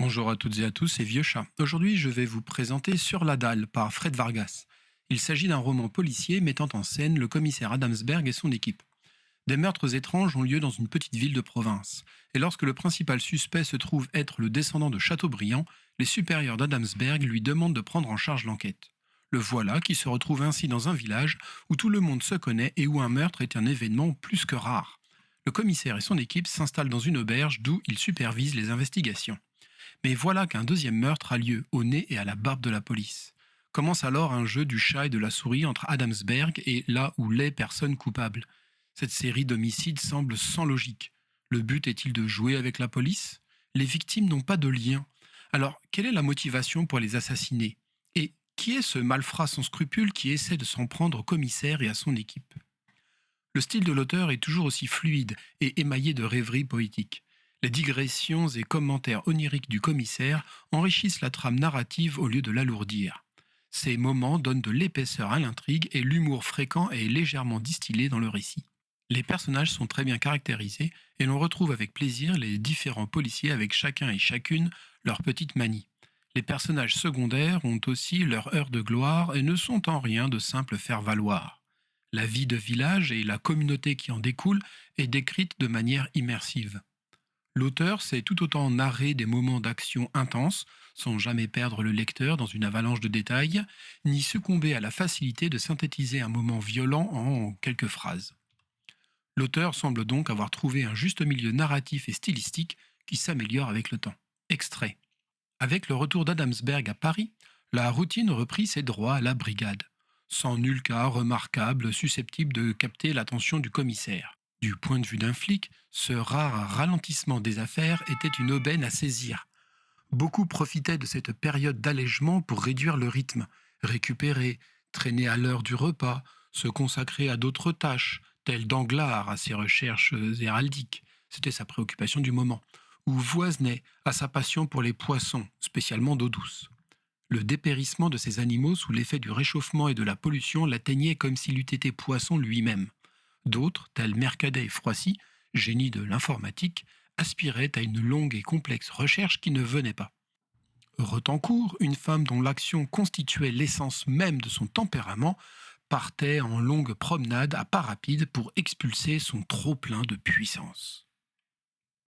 Bonjour à toutes et à tous, c'est Vieux Chat. Aujourd'hui, je vais vous présenter Sur la dalle par Fred Vargas. Il s'agit d'un roman policier mettant en scène le commissaire Adamsberg et son équipe. Des meurtres étranges ont lieu dans une petite ville de province. Et lorsque le principal suspect se trouve être le descendant de Chateaubriand, les supérieurs d'Adamsberg lui demandent de prendre en charge l'enquête. Le voilà qui se retrouve ainsi dans un village où tout le monde se connaît et où un meurtre est un événement plus que rare. Le commissaire et son équipe s'installent dans une auberge d'où ils supervisent les investigations. Mais voilà qu'un deuxième meurtre a lieu au nez et à la barbe de la police. Commence alors un jeu du chat et de la souris entre Adamsberg et là où les personnes coupables. Cette série d'homicides semble sans logique. Le but est-il de jouer avec la police ? Les victimes n'ont pas de lien. Alors, quelle est la motivation pour les assassiner ? Et qui est ce malfrat sans scrupules qui essaie de s'en prendre au commissaire et à son équipe ? Le style de l'auteur est toujours aussi fluide et émaillé de rêveries poétiques. Les digressions et commentaires oniriques du commissaire enrichissent la trame narrative au lieu de l'alourdir. Ces moments donnent de l'épaisseur à l'intrigue et l'humour fréquent est légèrement distillé dans le récit. Les personnages sont très bien caractérisés et l'on retrouve avec plaisir les différents policiers avec chacun et chacune leur petite manie. Les personnages secondaires ont aussi leur heure de gloire et ne sont en rien de simples faire-valoir. La vie de village et la communauté qui en découle est décrite de manière immersive. L'auteur sait tout autant narrer des moments d'action intenses, sans jamais perdre le lecteur dans une avalanche de détails, ni succomber à la facilité de synthétiser un moment violent en quelques phrases. L'auteur semble donc avoir trouvé un juste milieu narratif et stylistique qui s'améliore avec le temps. Extrait. Avec le retour d'Adamsberg à Paris, la routine reprit ses droits à la brigade, sans nul cas remarquable susceptible de capter l'attention du commissaire. Du point de vue d'un flic, ce rare ralentissement des affaires était une aubaine à saisir. Beaucoup profitaient de cette période d'allègement pour réduire le rythme, récupérer, traîner à l'heure du repas, se consacrer à d'autres tâches, telles Danglars à ses recherches héraldiques, c'était sa préoccupation du moment, ou Voisenet à sa passion pour les poissons, spécialement d'eau douce. Le dépérissement de ces animaux sous l'effet du réchauffement et de la pollution l'atteignait comme s'il eût été poisson lui-même. D'autres, tels Mercadet et Froissy, génies de l'informatique, aspiraient à une longue et complexe recherche qui ne venait pas. Retencourt, une femme dont l'action constituait l'essence même de son tempérament, partait en longue promenade à pas rapide pour expulser son trop-plein de puissance.